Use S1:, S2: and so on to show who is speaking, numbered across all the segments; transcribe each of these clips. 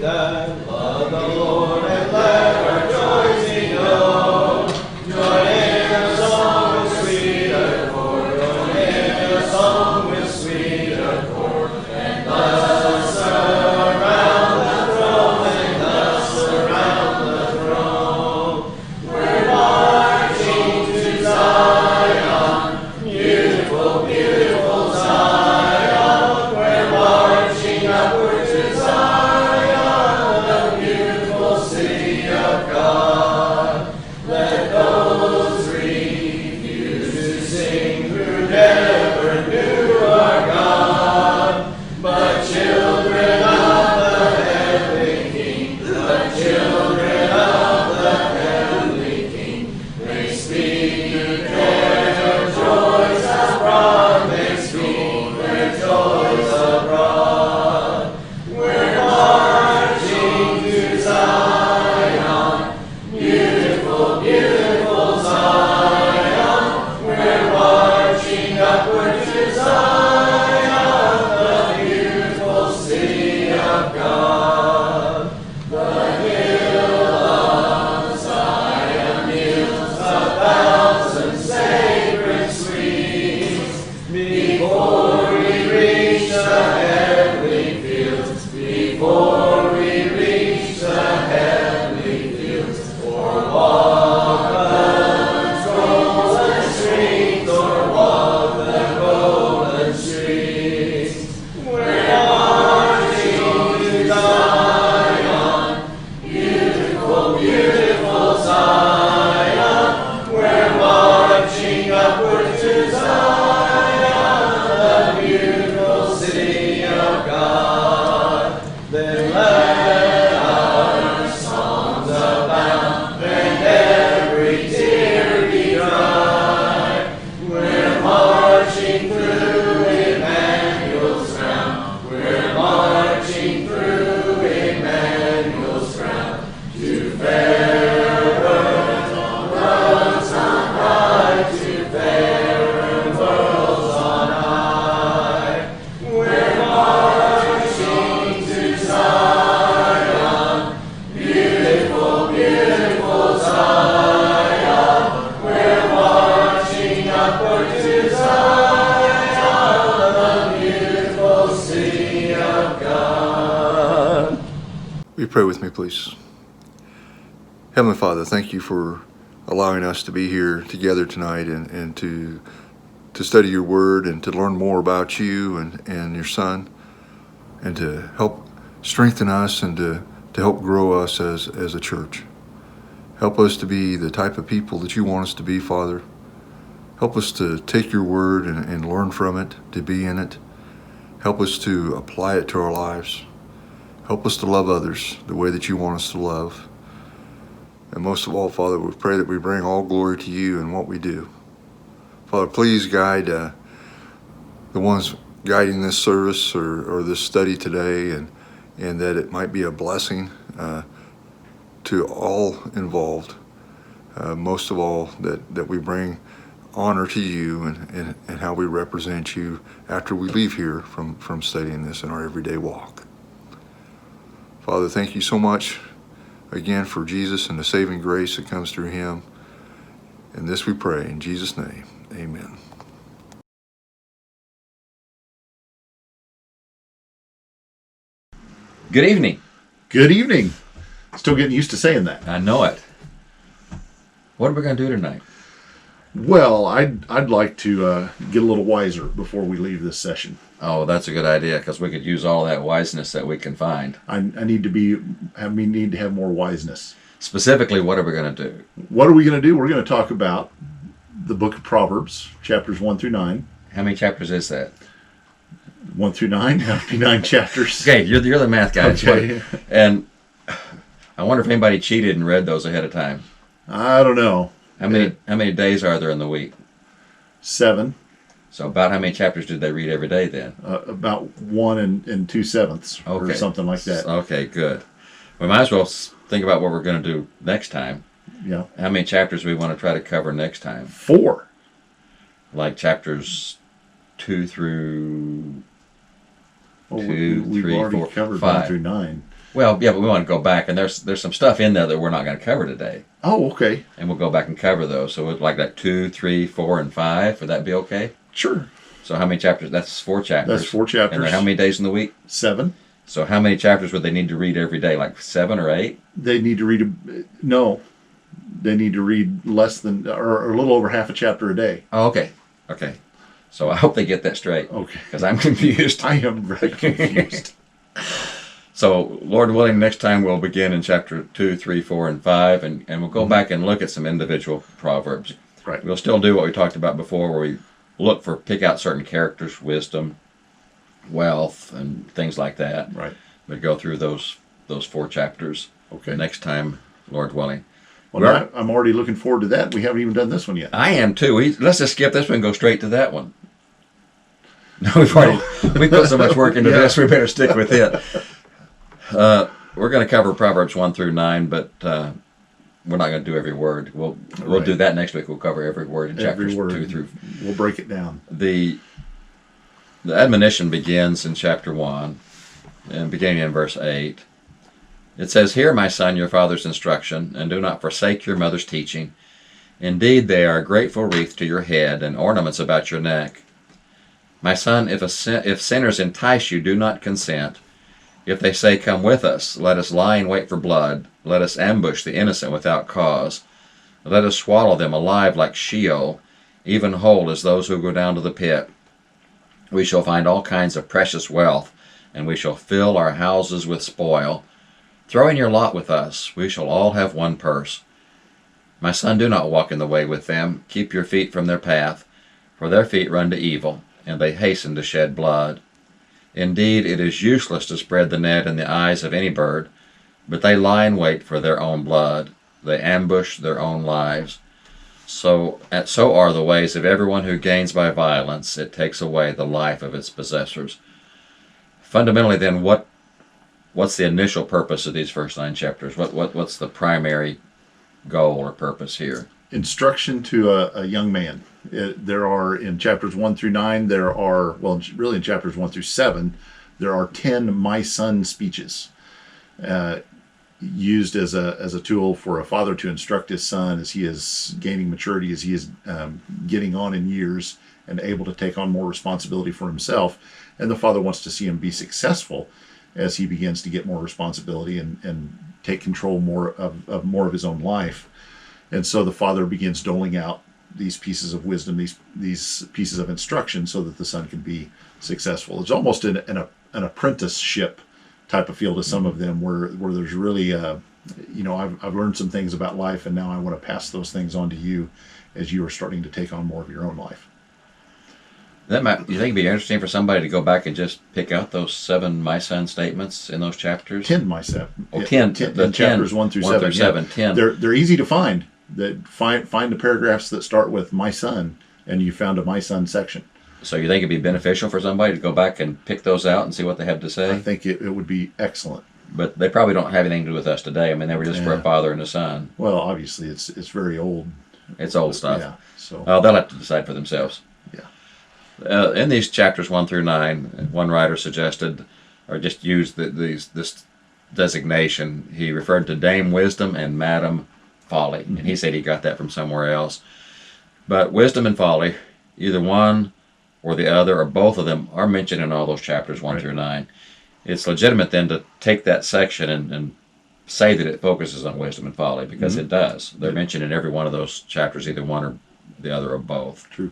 S1: that love the Lord and let our joys be known. Join in a song with sweet accord, join in a song with sweet accord, and thus around the throne, and thus around the throne. We're marching to Zion, beautiful, beautiful Zion. We're marching upward to Zion, the beautiful city of God. Let those refuse to sing who never knew our God, but children of the heavenly King, the children of the heavenly King, they speak their joys abroad, they speak their joys abroad. We're marching to Zion, beautiful, beautiful Zion. We're marching upward to Zion, the beautiful city of God. The hill of Zion yields 1,000 sacred sweets. Before we reach the heavenly fields, before we reach the heavenly fields, or walk the golden streets, or walk the golden streets. We're marching to Zion, beautiful, beautiful Zion. We're marching upward to Zion, the beautiful city of God. Then let our songs abound, and every tear be dry. We're marching through Emmanuel's ground. We're marching through Emmanuel's ground to fairer worlds on high, to fairer worlds on high. We're marching to Zion, beautiful, beautiful Zion. We're marching upward to Zion, the beautiful city of God.
S2: Will you pray with me, please? Heavenly Father, thank you for allowing us to be here together tonight and to study your word and to learn more about you and your son, and to help strengthen us and to help grow us as a church. Help us to be the type of people that you want us to be, Father. Help us to take your word and learn from it, to be in it. Help us to apply it to our lives. Help us to love others the way that you want us to love. And most of all, Father, we pray that we bring all glory to you in what we do. Father, please guide the ones guiding this service or this study today, and that it might be a blessing to all involved. Most of all, that we bring honor to you and how we represent you after we leave here from studying this in our everyday walk. Father, thank you so much again for Jesus and the saving grace that comes through him. And this we pray in Jesus' name, amen.
S3: Good evening.
S4: Good evening. Still getting used to saying that.
S3: I know it. What are we going to do tonight?
S4: Well, I'd like to get a little wiser before we leave this session.
S3: Oh, that's a good idea, because we could use all that wiseness that we can find.
S4: I need to have more wiseness.
S3: Specifically, what are we going to do?
S4: What are we going to do? We're going to talk about the book of Proverbs, chapters 1 through 9.
S3: How many chapters is that?
S4: 1 through 9? That would be 9 chapters.
S3: Okay, you're the math guy.
S4: Okay.
S3: And I wonder if anybody cheated and read those ahead of time.
S4: I don't know.
S3: How many days are there in the week?
S4: 7.
S3: So about how many chapters did they read every day then?
S4: About 1 and 2/7 or something like that.
S3: Okay, good. We might as well think about what we're going to do next time.
S4: Yeah.
S3: How many chapters we want to try to cover next time?
S4: 4.
S3: Like chapters 2 through
S4: Well,
S3: 2,
S4: we've
S3: 3,
S4: already
S3: 4,
S4: covered
S3: 5.
S4: 1 through 9.
S3: Well, yeah, but we want to go back, and there's some stuff in there that we're not going to cover today,
S4: Oh, okay.
S3: and we'll go back and cover those. So, like that 2, 3, 4, and 5. Would that be okay?
S4: Sure.
S3: So, how many chapters? That's 4 chapters.
S4: That's 4 chapters.
S3: And how many days in the week?
S4: 7.
S3: So, how many chapters would they need to read every day? Like 7 or 8?
S4: They need to read no. They need to read less than or a little over half a chapter a day.
S3: Oh, okay. Okay. So I hope they get that straight.
S4: Okay.
S3: Because I'm confused.
S4: I am very confused.
S3: So, Lord willing, next time we'll begin in chapter 2, 3, 4, and 5, and we'll go back and look at some individual proverbs.
S4: Right.
S3: We'll still do what we talked about before, where we pick out certain characters, wisdom, wealth, and things like that.
S4: Right.
S3: But go through those 4 chapters
S4: Okay.
S3: next time, Lord willing.
S4: Well, I'm already looking forward to that. We haven't even done this one yet.
S3: I am too. Let's just skip this one and go straight to that one. No, we put so much work into this, we better stick with it. We're going to cover Proverbs 1 through 9, but we're not going to do every word. We'll do that next week. We'll cover every word in chapters 2 through.
S4: We'll break it down.
S3: The admonition begins in chapter 1, and beginning in verse 8. It says, "Hear, my son, your father's instruction, and do not forsake your mother's teaching. Indeed, they are a grateful wreath to your head and ornaments about your neck. My son, if sinners entice you, do not consent. If they say, 'Come with us,' let us lie in wait for blood. Let us ambush the innocent without cause. Let us swallow them alive like Sheol, even whole as those who go down to the pit. We shall find all kinds of precious wealth, and we shall fill our houses with spoil. Throw in your lot with us. We shall all have one purse. My son, do not walk in the way with them. Keep your feet from their path, for their feet run to evil, and they hasten to shed blood. Indeed, it is useless to spread the net in the eyes of any bird, but they lie in wait for their own blood. They ambush their own lives. So are the ways of everyone who gains by violence. It takes away the life of its possessors." Fundamentally, then, what's the initial purpose of these first 9 chapters? What's the primary goal or purpose here?
S4: Instruction to a young man. There are, in chapters 1 through 9, really in chapters 1 through 7, there are 10 my son speeches used as a tool for a father to instruct his son as he is gaining maturity, as he is getting on in years and able to take on more responsibility for himself. And the father wants to see him be successful as he begins to get more responsibility and take control more of his own life. And so the father begins doling out these pieces of wisdom, these pieces of instruction, so that the son can be successful. It's almost an apprenticeship type of feel to some of them, where there's really, I've learned some things about life, and now I want to pass those things on to you as you are starting to take on more of your own life.
S3: You think it'd be interesting for somebody to go back and just pick out those 7 my son statements in those chapters?
S4: 10 my son.
S3: Oh, 10.
S4: The chapters 1 through 7.
S3: 10.
S4: They're easy to find. Find the paragraphs that start with my son, and you found a my son section.
S3: So you think it'd be beneficial for somebody to go back and pick those out and see what they have to say?
S4: I think it would be excellent.
S3: But they probably don't have anything to do with us today. I mean, they were just for a father and a son.
S4: Well, obviously, it's very old.
S3: It's old stuff.
S4: Yeah. So.
S3: They'll have to decide for themselves.
S4: Yeah.
S3: In these chapters 1 through 9, one writer suggested, or just used this designation. He referred to Dame Wisdom and Madam Folly, and he said he got that from somewhere else. But wisdom and folly, either one or the other, or both of them, are mentioned in all those chapters 1 through 9. It's legitimate then to take that section and say that it focuses on wisdom and folly, because it does. They're mentioned in every one of those chapters, either one or the other or both.
S4: True.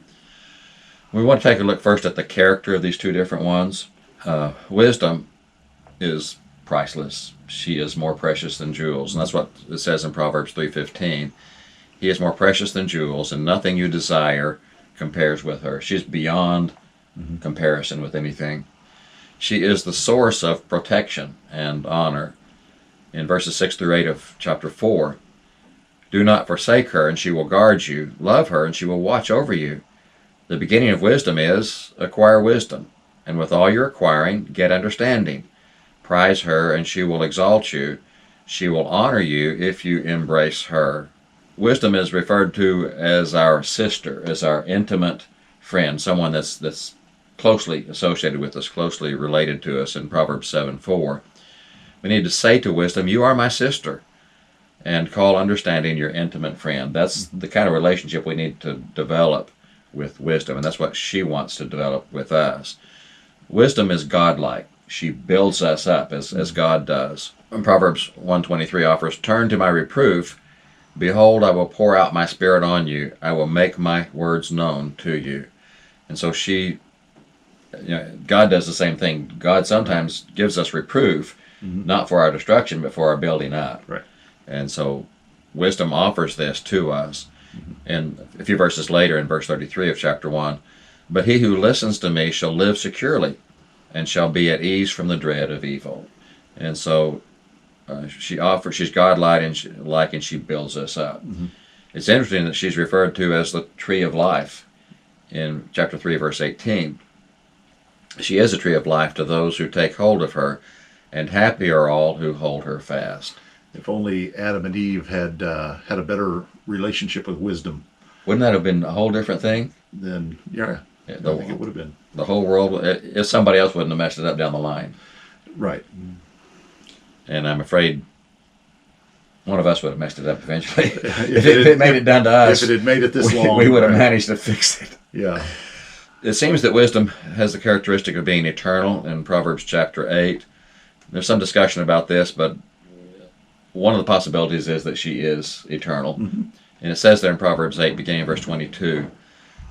S3: We want to take a look first at the character of these 2 different ones. Wisdom is priceless. She is more precious than jewels. And that's what it says in Proverbs 3:15. He is more precious than jewels, and nothing you desire compares with her. She's beyond comparison with anything. She is the source of protection and honor. In verses 6 through 8 of chapter 4, do not forsake her, and she will guard you. Love her, and she will watch over you. The beginning of wisdom is acquire wisdom, and with all your acquiring, get understanding. Prize her, and she will exalt you. She will honor you if you embrace her. Wisdom is referred to as our sister, as our intimate friend, someone that's closely associated with us, closely related to us in Proverbs 7:4. We need to say to wisdom, you are my sister, and call understanding your intimate friend. That's the kind of relationship we need to develop with wisdom, and that's what she wants to develop with us. Wisdom is godlike. She builds us up as God does. And Proverbs 1:23 offers, turn to my reproof. Behold, I will pour out my spirit on you. I will make my words known to you. And so God does the same thing. God sometimes gives us reproof, not for our destruction, but for our building up.
S4: Right.
S3: And so wisdom offers this to us. And a few verses later, in verse 33 of chapter 1, but he who listens to me shall live securely and shall be at ease from the dread of evil. And so she's God-like and she builds us up. It's interesting that she's referred to as the tree of life in chapter 3, verse 18. She is a tree of life to those who take hold of her, and happy are all who hold her fast.
S4: If only Adam and Eve had had a better relationship with wisdom,
S3: wouldn't that have been a whole different thing?
S4: Then, I think it would have been.
S3: The whole world, if somebody else wouldn't have messed it up down the line.
S4: Right.
S3: And I'm afraid one of us would have messed it up eventually. if it made it down to us,
S4: if it had made it this long,
S3: we would have managed to fix it.
S4: Yeah.
S3: It seems that wisdom has the characteristic of being eternal in Proverbs chapter 8. There's some discussion about this, but one of the possibilities is that she is eternal. And it says there in Proverbs 8, beginning in verse 22,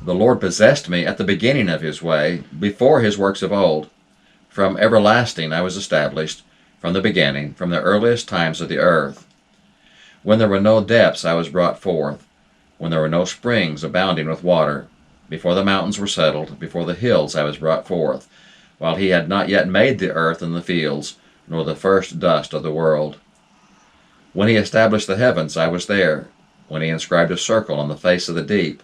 S3: the Lord possessed me at the beginning of his way, before his works of old. From everlasting I was established, from the beginning, from the earliest times of the earth. When there were no depths I was brought forth, when there were no springs abounding with water. Before the mountains were settled, before the hills I was brought forth, while he had not yet made the earth and the fields, nor the first dust of the world. When he established the heavens, I was there. When he inscribed a circle on the face of the deep.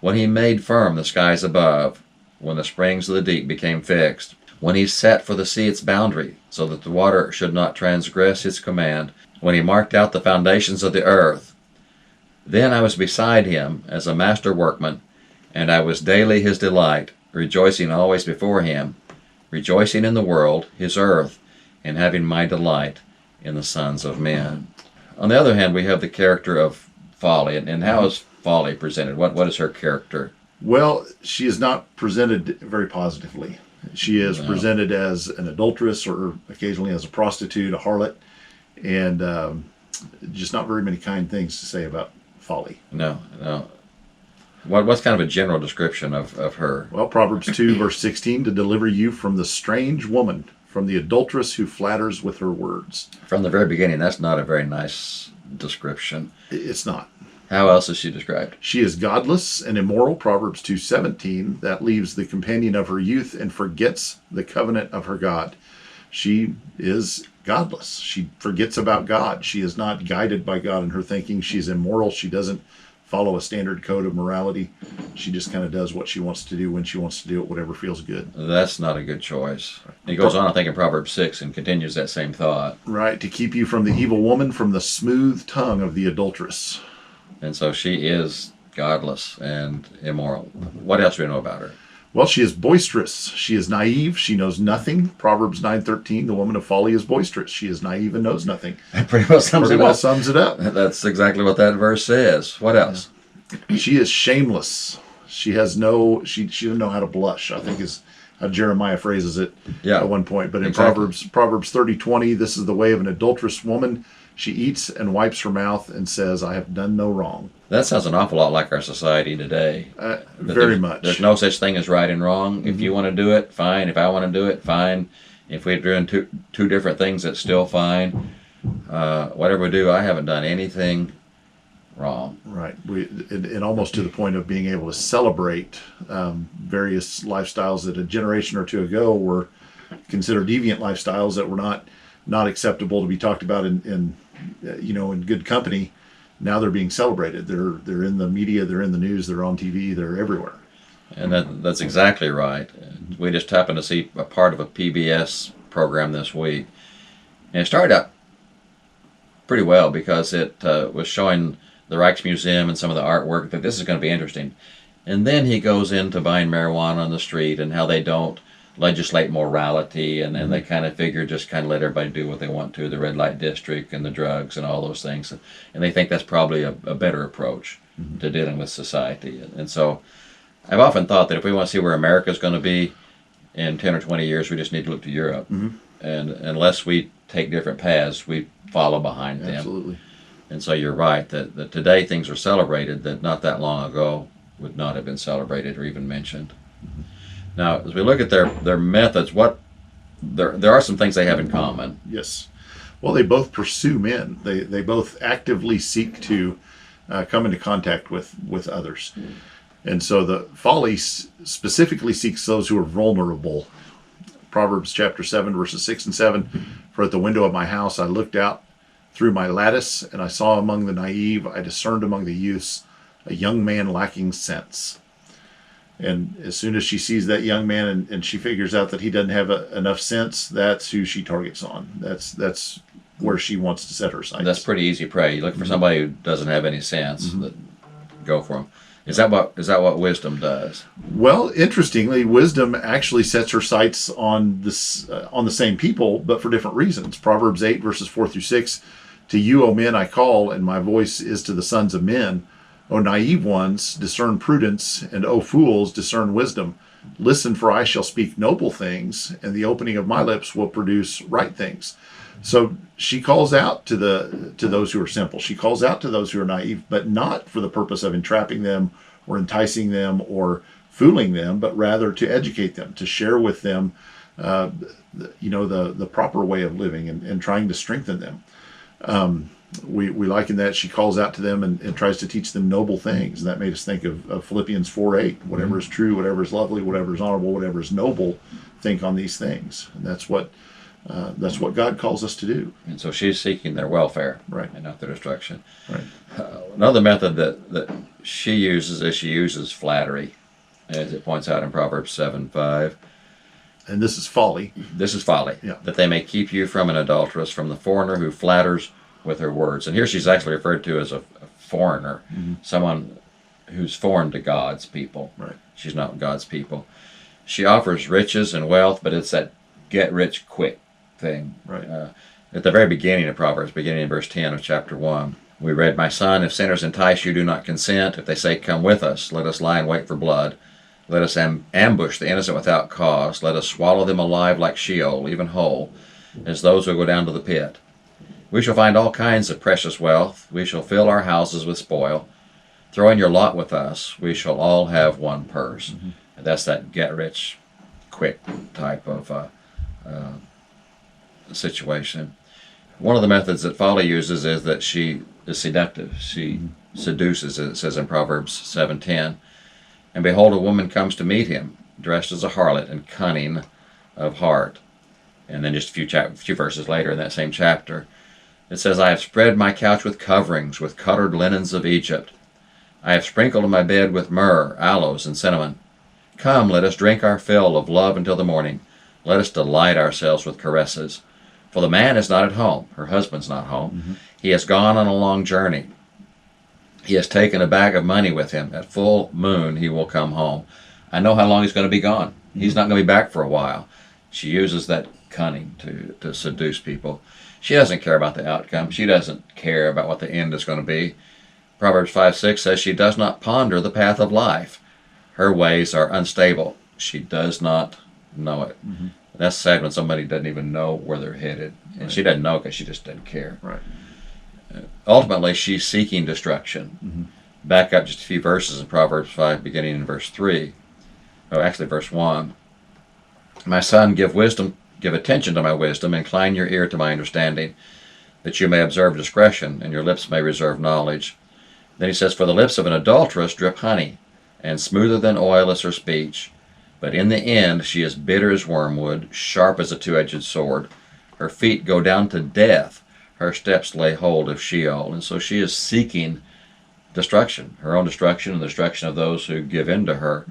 S3: When he made firm the skies above. When the springs of the deep became fixed. When he set for the sea its boundary, so that the water should not transgress his command. When he marked out the foundations of the earth. Then I was beside him as a master workman, and I was daily his delight, rejoicing always before him, rejoicing in the world, his earth, and having my delight in the sons of men. On the other hand, we have the character of folly. And how is folly presented? What is her character?
S4: Well, she is not presented very positively. She is presented as an adulteress, or occasionally as a prostitute, a harlot, and just not very many kind things to say about folly.
S3: No. What's kind of a general description of her?
S4: Well, Proverbs 2, verse 16, to deliver you from the strange woman, from the adulteress who flatters with her words.
S3: From the very beginning, that's not a very nice description.
S4: It's not.
S3: How else is she described?
S4: She is godless and immoral, Proverbs 2:17, that leaves the companion of her youth and forgets the covenant of her God. She is godless. She forgets about God. She is not guided by God in her thinking. She's immoral. She doesn't follow a standard code of morality. She just kind of does what she wants to do when she wants to do it, whatever feels good.
S3: That's not a good choice. He goes on, I think, in Proverbs 6 and continues that same thought.
S4: Right, to keep you from the evil woman, from the smooth tongue of the adulteress.
S3: And so she is godless and immoral. What else do we know about her?
S4: Well, she is boisterous. She is naive. She knows nothing. Proverbs 9:13, the woman of folly is boisterous. She is naive and knows nothing.
S3: That pretty well sums
S4: it up.
S3: That's exactly what that verse says. What else?
S4: She is shameless. She doesn't know how to blush, I think is how Jeremiah phrases it at one point. But in Proverbs 30:20, this is the way of an adulterous woman. She eats and wipes her mouth and says, I have done no wrong.
S3: That sounds an awful lot like our society today.
S4: Very much.
S3: There's no such thing as right and wrong. If you want to do it, fine. If I want to do it, fine. If we're doing two different things, it's still fine. Whatever we do, I haven't done anything wrong.
S4: Right. And almost to the point of being able to celebrate various lifestyles that a generation or two ago were considered deviant lifestyles that were not acceptable to be talked about in good company. Now they're being celebrated. They're in the media, they're in the news, they're on TV, they're everywhere.
S3: And that's exactly right. We just happened to see a part of a PBS program this week. And it started out pretty well because it was showing the Rijksmuseum and some of the artwork, that this is going to be interesting. And then he goes into buying marijuana on the street and how they don't legislate morality, and they kind of figure just kind of let everybody do what they want to, the red light district and the drugs and all those things. And they think that's probably a better approach to dealing with society. And so I've often thought that if we want to see where America's going to be in 10 or 20 years, we just need to look to Europe. And unless we take different paths, we follow behind them.
S4: Absolutely.
S3: And so you're right that today things are celebrated that not that long ago would not have been celebrated or even mentioned. Now, as we look at their methods, there are some things they have in common.
S4: Yes. Well, they both pursue men. They both actively seek to come into contact with others. And so the folly specifically seeks those who are vulnerable. Proverbs chapter 7, verses 6 and 7, for at the window of my house I looked out through my lattice, and I saw among the naive, I discerned among the youths, a young man lacking sense. And as soon as she sees that young man and she figures out that he doesn't have enough sense, that's who she targets on. That's where she wants to set her sights.
S3: That's pretty easy prey. You look for somebody who doesn't have any sense, that go for them. Is that what wisdom does?
S4: Well, interestingly, wisdom actually sets her sights on the same people, but for different reasons. Proverbs 8, verses 4 through 6, to you, O men, I call, and my voice is to the sons of men. O naive ones, discern prudence, and O fools, discern wisdom. Listen, for I shall speak noble things, and the opening of my lips will produce right things. So she calls out to those who are simple. She calls out to those who are naive, but not for the purpose of entrapping them or enticing them or fooling them, but rather to educate them, to share with them, the proper way of living and trying to strengthen them. We liken that she calls out to them and tries to teach them noble things. And that made us think of Philippians 4:8. Whatever is true, whatever is lovely, whatever is honorable, whatever is noble, think on these things. And that's what God calls us to do.
S3: And so she's seeking their welfare,
S4: Right,
S3: and not their destruction.
S4: right.
S3: Another method that she uses flattery, as it points out in Proverbs 7:5.
S4: And this is folly.
S3: This is folly,
S4: Yeah.
S3: that they may keep you from an adulteress, from the foreigner who flatters with her words. And here she's actually referred to as a foreigner, someone who's foreign to God's people.
S4: Right.
S3: She's not God's people. She offers riches and wealth, but it's that get rich quick thing.
S4: Right.
S3: At the very beginning of Proverbs, beginning in verse 10 of chapter 1, we read, my son, if sinners entice you, do not consent. If they say, come with us, let us lie in wait for blood. Let us ambush the innocent without cause. Let us swallow them alive like Sheol, even whole, as those who go down to the pit. We shall find all kinds of precious wealth. We shall fill our houses with spoil. Throw in your lot with us. We shall all have one purse. And that's that get-rich-quick type of situation. One of the methods that folly uses is that she is seductive. She seduces, as it says in Proverbs 7:10. And behold, a woman comes to meet him, dressed as a harlot and cunning of heart. And then just a few verses later in that same chapter, it says, I have spread my couch with coverings, with colored linens of Egypt. I have sprinkled my bed with myrrh, aloes, and cinnamon. Come, let us drink our fill of love until the morning. Let us delight ourselves with caresses. For the man is not at home. Her husband's not home. He has gone on a long journey. He has taken a bag of money with him. At full moon he will come home. I know how long he's going to be gone. He's not going to be back for a while. She uses that cunning to seduce people. She doesn't care about the outcome. She doesn't care about what the end is going to be. Proverbs 5:6 says she does not ponder the path of life. Her ways are unstable. She does not know it. That's sad when somebody doesn't even know where they're headed. And she doesn't know because she just doesn't care.
S4: Right.
S3: Ultimately, she's seeking destruction. Back up just a few verses in Proverbs 5, beginning in verse 3. Oh, actually, verse 1. My son, give attention to my wisdom, incline your ear to my understanding, that you may observe discretion, and your lips may reserve knowledge. Then he says, for the lips of an adulteress drip honey, and smoother than oil is her speech. But in the end she is bitter as wormwood, sharp as a two-edged sword. Her feet go down to death. Her steps lay hold of Sheol. And so she is seeking destruction, her own destruction and the destruction of those who give in to her.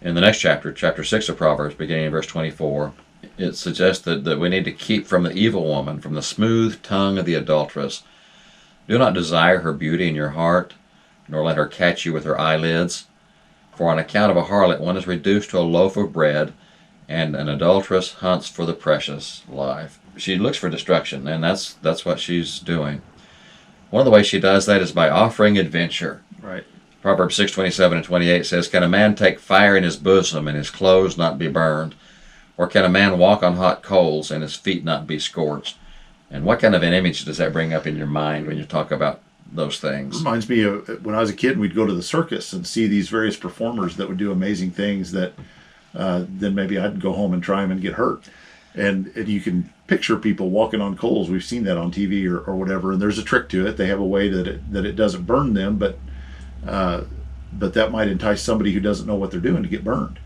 S3: In the next chapter, chapter 6 of Proverbs, beginning in verse 24, it suggests that we need to keep from the evil woman, from the smooth tongue of the adulteress. Do not desire her beauty in your heart, nor let her catch you with her eyelids. For on account of a harlot one is reduced to a loaf of bread, and an adulteress hunts for the precious life. She looks for destruction, and that's what she's doing. One of the ways she does that is by offering adventure.
S4: Right.
S3: Proverbs 6:27 and 28 says, "Can a man take fire in his bosom and his clothes not be burned? Or can a man walk on hot coals and his feet not be scorched?" And what kind of an image does that bring up in your mind when you talk about those things?
S4: Reminds me of when I was a kid, we'd go to the circus and see these various performers that would do amazing things that then maybe I'd go home and try them and get hurt. And you can picture people walking on coals. We've seen that on TV or whatever, and there's a trick to it. They have a way that it doesn't burn them, but that might entice somebody who doesn't know what they're doing to get burned.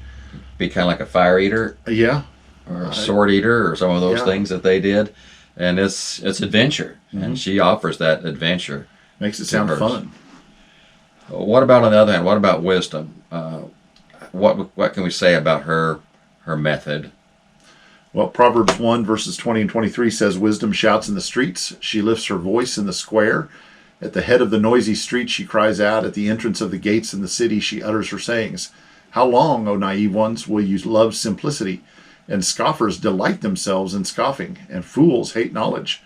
S3: Be kind of like a fire eater
S4: Yeah.
S3: or a sword eater or some of those
S4: Yeah.
S3: things that they did. And it's adventure, and she offers that adventure.
S4: Makes it sound
S3: hers.
S4: fun.
S3: What about, on the other hand, what about wisdom? What can we say about her method?
S4: Well, Proverbs 1 verses 20 and 23 says, "Wisdom shouts in the streets. She lifts her voice in the square. At the head of the noisy street she cries out. At the entrance of the gates in the city she utters her sayings. How long, O naive ones, will you love simplicity? And scoffers delight themselves in scoffing, and fools hate knowledge.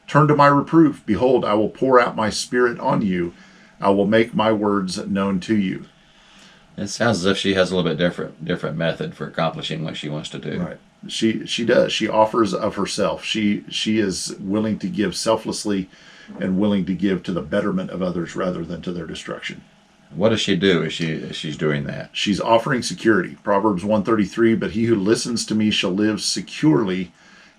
S4: Turn to my reproof. Behold, I will pour out my spirit on you. I will make my words known to you."
S3: It sounds as if she has a little bit different method for accomplishing what she wants to do.
S4: Right. She does. She offers of herself. She is willing to give selflessly and willing to give to the betterment of others rather than to their destruction.
S3: What does she do as she's doing that?
S4: She's offering security. Proverbs 133, "But he who listens to me shall live securely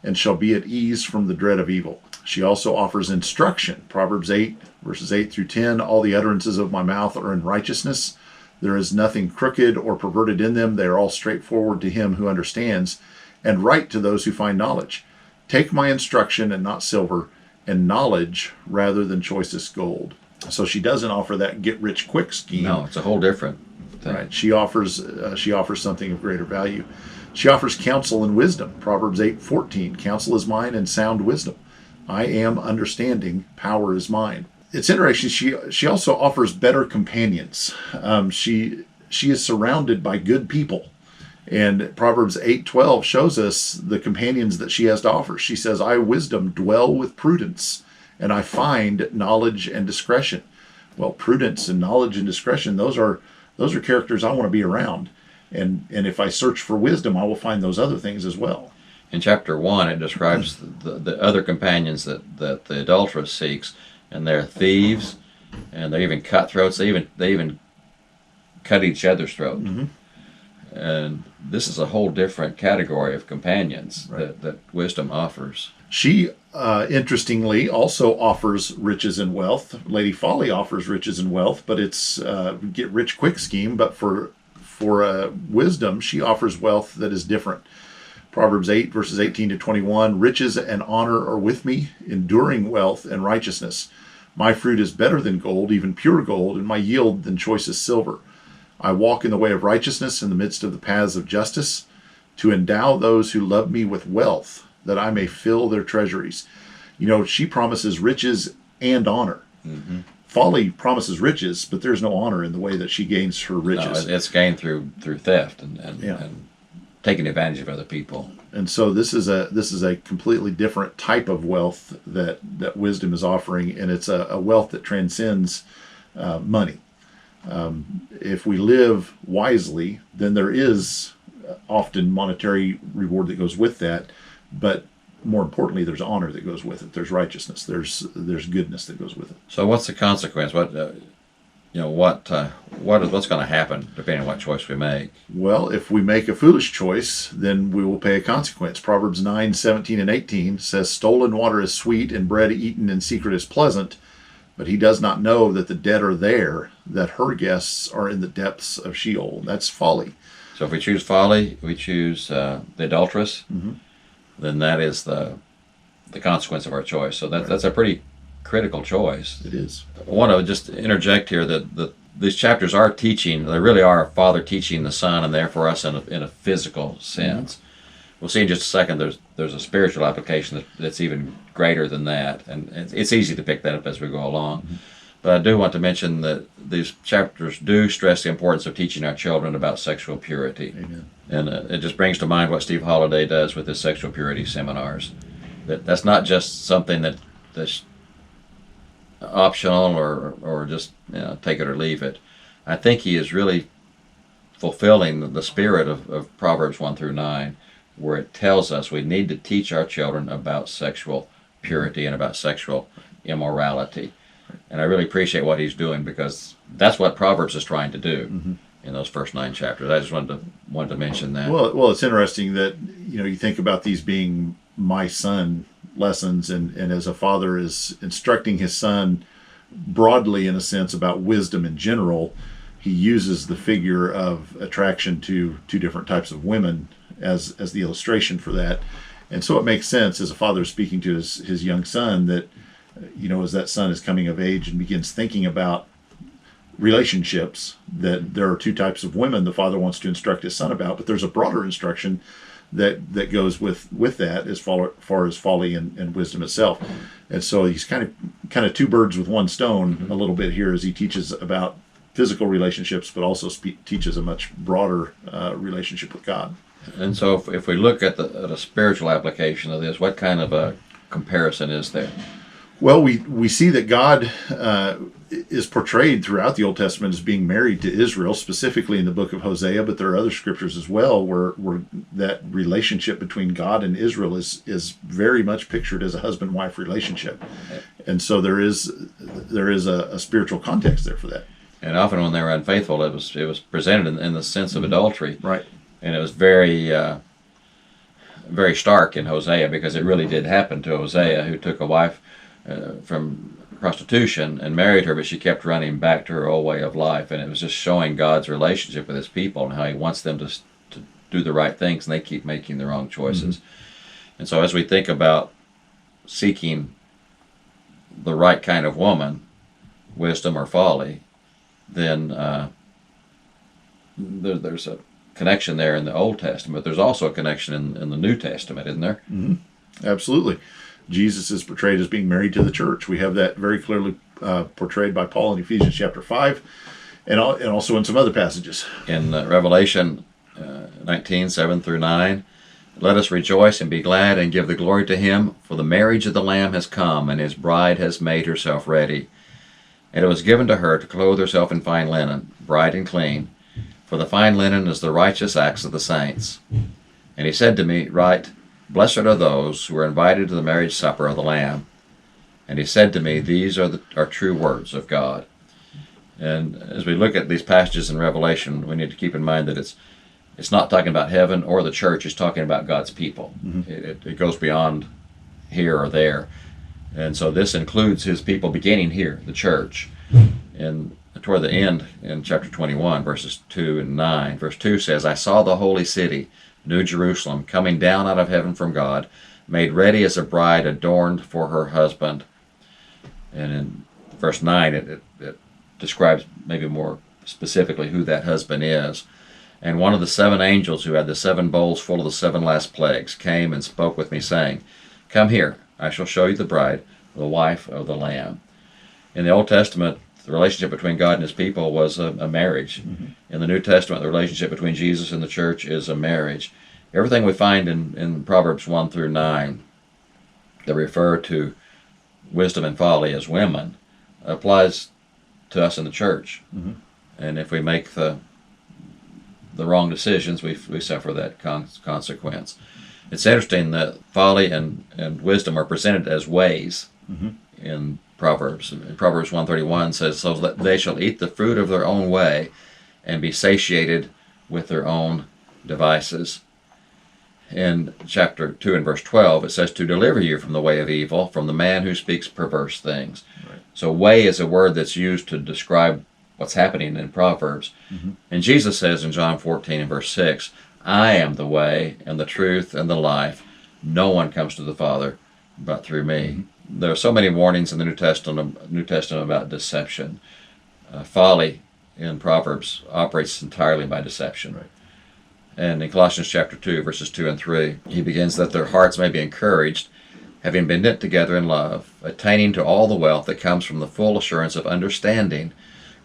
S4: and shall be at ease from the dread of evil." She also offers instruction. Proverbs 8, verses 8 through 10, "All the utterances of my mouth are in righteousness. There is nothing crooked or perverted in them. They are all straightforward to him who understands, and right to those who find knowledge. Take my instruction and not silver, and knowledge rather than choicest gold." So she doesn't offer that get-rich-quick scheme.
S3: No, it's a whole different thing.
S4: Right. She offers something of greater value. She offers counsel and wisdom. Proverbs 8:14, "Counsel is mine and sound wisdom. I am understanding. Power is mine." It's interesting. She also offers better companions. She is surrounded by good people. And Proverbs 8:12 shows us the companions that she has to offer. She says, "I, wisdom, dwell with prudence, and I find knowledge and discretion." Well, prudence and knowledge and discretion, those are characters I want to be around. And if I search for wisdom, I will find those other things as well.
S3: In chapter 1, it describes the other companions that the adulteress seeks, and they're thieves, and they're even cutthroats. They even cut each other's throat.
S4: Mm-hmm.
S3: And this is a whole different category of companions
S4: Right.
S3: that wisdom offers.
S4: She, interestingly, also offers riches and wealth. Lady Folly offers riches and wealth, but it's get rich quick scheme. But for wisdom, she offers wealth that is different. Proverbs 8, verses 18 to 21, "Riches and honor are with me, enduring wealth and righteousness. My fruit is better than gold, even pure gold, and my yield than choicest silver. I walk in the way of righteousness in the midst of the paths of justice, to endow those who love me with wealth, that I may fill their treasuries." You know, she promises riches and honor.
S3: Mm-hmm.
S4: Folly promises riches, but there's no honor in the way that she gains her riches.
S3: No, it's gained through theft and
S4: Yeah.
S3: taking advantage of other people.
S4: And so this is a completely different type of wealth that wisdom is offering, and it's a wealth that transcends money. If we live wisely, then there is often monetary reward that goes with that, but more importantly, there's honor that goes with it. There's righteousness. There's goodness that goes with it.
S3: So what's the consequence? What's going to happen depending on what choice we make?
S4: Well, if we make a foolish choice, then we will pay a consequence. Proverbs 9, 17 and 18 says, "Stolen water is sweet, and bread eaten in secret is pleasant, but he does not know that the dead are there, that her guests are in the depths of Sheol." That's folly.
S3: So if we choose folly, we choose the adulteress,
S4: Mm-hmm.
S3: then that is the consequence of our choice. So that's a pretty critical choice.
S4: It is.
S3: I want to just interject here that these chapters are teaching, they really are a father teaching the son, and therefore us in a physical sense. Mm-hmm. We'll see in just a second there's a spiritual application that's even greater than that, and it's easy to pick that up as we go along. Mm-hmm. But I do want to mention that these chapters do stress the importance of teaching our children about sexual purity.
S4: Amen.
S3: And it just brings to mind what Steve Holiday does with his sexual purity seminars. That's not just something that's optional or just take it or leave it. I think he is really fulfilling the spirit of Proverbs 1 through 9, where it tells us we need to teach our children about sexual purity and about sexual immorality. And I really appreciate what he's doing, because that's what Proverbs is trying to do in those first 9 chapters. I just wanted to mention that.
S4: Well, it's interesting that you think about these being my son lessons, and as a father is instructing his son broadly in a sense about wisdom in general, he uses the figure of attraction to 2 different types of women as the illustration for that. And so it makes sense as a father speaking to his young son that as that son is coming of age and begins thinking about relationships, that there are 2 types of women the father wants to instruct his son about, but there's a broader instruction that goes with that as far as folly and wisdom itself. And so he's kind of 2 birds with 1 stone a little bit here, as he teaches about physical relationships, but also teaches a much broader relationship with God.
S3: And so if we look at a spiritual application of this, what kind of a comparison is there?
S4: Well, we see that God is portrayed throughout the Old Testament as being married to Israel, specifically in the book of Hosea, but there are other scriptures as well where that relationship between God and Israel is very much pictured as a husband-wife relationship. And so there is a spiritual context there for that.
S3: And often when they were unfaithful, it was presented in the sense of adultery.
S4: Right.
S3: And it was very very stark in Hosea, because it really did happen to Hosea, who took a wife from prostitution and married her, but she kept running back to her old way of life. And it was just showing God's relationship with his people and how he wants them to do the right things, and they keep making the wrong choices. And so as we think about seeking the right kind of woman, wisdom or folly, then there's a connection there in the Old Testament. There's also a connection in the New Testament, isn't there?
S4: Absolutely. Jesus is portrayed as being married to the church. We have that very clearly portrayed by Paul in Ephesians chapter 5, and also in some other passages.
S3: In Revelation 19, 7 through 9, let us rejoice and be glad and give the glory to him, for the marriage of the Lamb has come, and his bride has made herself ready. And it was given to her to clothe herself in fine linen, bright and clean, for the fine linen is the righteous acts of the saints. And he said to me, write, blessed are those who are invited to the marriage supper of the Lamb. And he said to me, these are true words of God. And as we look at these passages in Revelation, we need to keep in mind that it's not talking about heaven or the church. It's talking about God's people. It goes beyond here or there. And so this includes his people beginning here, the church. And toward the end, in chapter 21, verses 2 and 9, verse 2 says, I saw the holy city, New Jerusalem, coming down out of heaven from God, made ready as a bride adorned for her husband. And in verse 9, it describes maybe more specifically who that husband is. And one of the 7 angels who had the 7 bowls full of the 7 last plagues came and spoke with me, saying, come here, I shall show you the bride, the wife of the Lamb. In the Old Testament, the relationship between God and his people was a marriage. In the New Testament, the relationship between Jesus and the church is a marriage. Everything we find in Proverbs 1 through 9 that refer to wisdom and folly as women applies to us in the church. And if we make the wrong decisions, we suffer that consequence. It's interesting that folly and wisdom are presented as ways in Proverbs. In Proverbs 131 says, so that they shall eat the fruit of their own way and be satiated with their own devices. In chapter 2 and verse 12, it says, to deliver you from the way of evil, from the man who speaks perverse things. Right. So way is a word that's used to describe what's happening in Proverbs. And Jesus says in John 14 and verse 6, I am the way and the truth and the life. No one comes to the Father but through me. There are so many warnings in the New Testament about deception. Folly in Proverbs operates entirely by deception. Right. And in Colossians chapter 2, verses 2 and 3, he begins that their hearts may be encouraged, having been knit together in love, attaining to all the wealth that comes from the full assurance of understanding,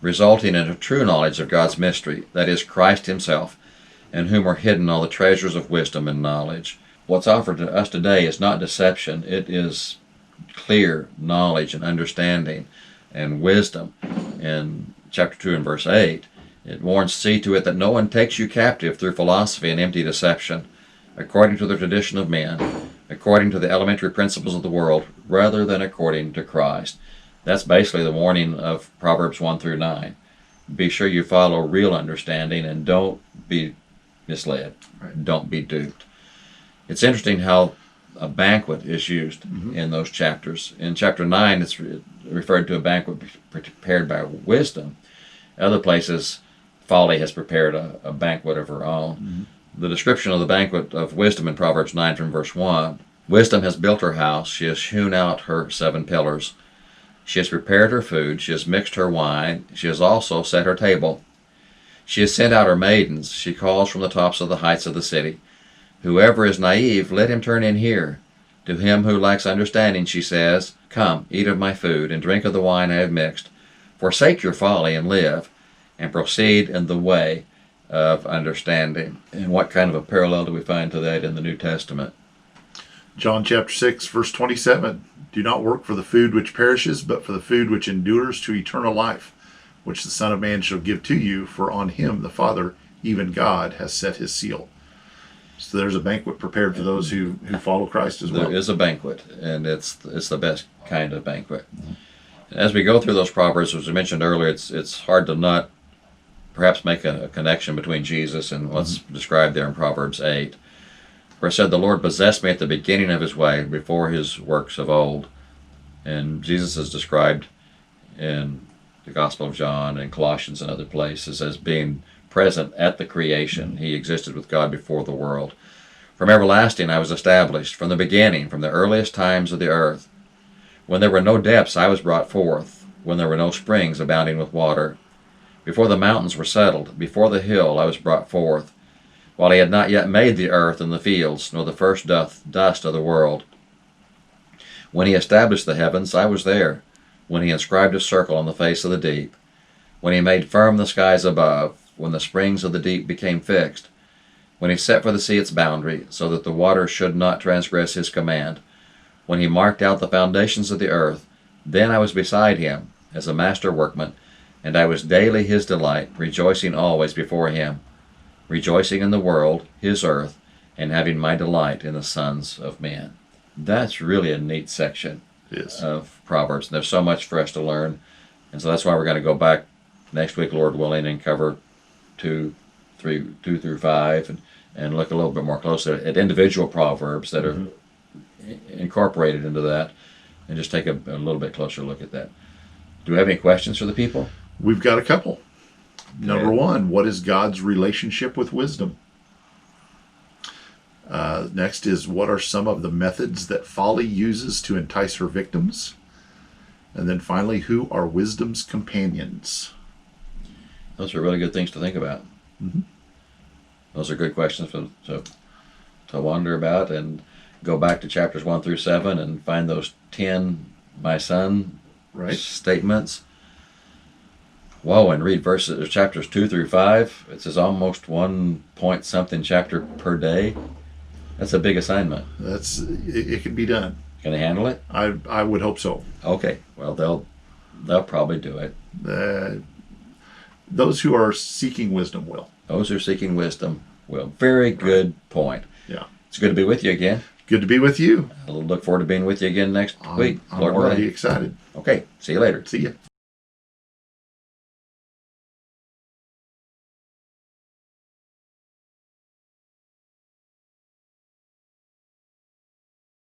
S3: resulting in a true knowledge of God's mystery, that is, Christ himself, in whom are hidden all the treasures of wisdom and knowledge. What's offered to us today is not deception. It is clear knowledge and understanding and wisdom. In chapter 2 and verse 8, it warns, see to it that no one takes you captive through philosophy and empty deception, according to the tradition of men, according to the elementary principles of the world, rather than according to Christ. That's basically the warning of Proverbs 1 through 9. Be sure you follow real understanding and don't be misled.
S4: Right.
S3: Don't be duped. It's interesting how a banquet is used in those chapters. In chapter 9, it's referred to a banquet prepared by wisdom. Other places, folly has prepared a banquet of her own. The description of the banquet of wisdom in Proverbs 9 from verse 1, wisdom has built her house, she has hewn out her 7 pillars. She has prepared her food, she has mixed her wine, she has also set her table. She has sent out her maidens, she calls from the tops of the heights of the city. Whoever is naive, let him turn in here. To him who lacks understanding, she says, come, eat of my food, and drink of the wine I have mixed. Forsake your folly and live, and proceed in the way of understanding. And what kind of a parallel do we find to that in the New Testament?
S4: John chapter 6, verse 27. Do not work for the food which perishes, but for the food which endures to eternal life, which the Son of Man shall give to you, for on him the Father, even God, has set his seal. So there's a banquet prepared for those who follow Christ as well.
S3: There is a banquet, and it's the best kind of banquet. As we go through those Proverbs, as we mentioned earlier, it's hard to not perhaps make a connection between Jesus and what's described there in Proverbs 8, where it said, the Lord possessed me at the beginning of his way, before his works of old. And Jesus is described in the Gospel of John and Colossians and other places as being present at the creation. He existed with God before the world. From everlasting I was established, from the beginning, from the earliest times of the earth. When there were no depths I was brought forth, when there were no springs abounding with water. Before the mountains were settled, before the hill I was brought forth, while he had not yet made the earth and the fields, nor the first dust of the world. When he established the heavens, I was there, when he inscribed a circle on the face of the deep, when he made firm the skies above, when the springs of the deep became fixed, when he set for the sea its boundary, so that the waters should not transgress his command, when he marked out the foundations of the earth, then I was beside him, as a master workman, and I was daily his delight, rejoicing always before him, rejoicing in the world, his earth, and having my delight in the sons of men. That's really a neat section of Proverbs. There's so much for us to learn, and so that's why we're going to go back next week, Lord willing, and cover 2 through 5, and look a little bit more closely at individual proverbs that are incorporated into that, and just take a little bit closer look at that. Do we have any questions for the people?
S4: We've got a couple. Number 1, what is God's relationship with wisdom? Next is, what are some of the methods that folly uses to entice her victims? And then finally, who are wisdom's companions?
S3: Those are really good things to think about. Those are good questions to wonder about, and go back to chapters 1 through 7 and find those 10 my son statements. Whoa, and read chapters 2 through 5. It says almost 1 point something chapter per day. That's a big assignment.
S4: It can be done.
S3: Can they handle it?
S4: I would hope so.
S3: Okay, well they'll probably do it.
S4: Those who are seeking wisdom will.
S3: Those who are seeking wisdom will. Very good point.
S4: Yeah.
S3: It's good to be with you again.
S4: Good to be with you.
S3: I'll look forward to being with you again next week.
S4: I'm already excited.
S3: Okay, see you later.
S4: See ya.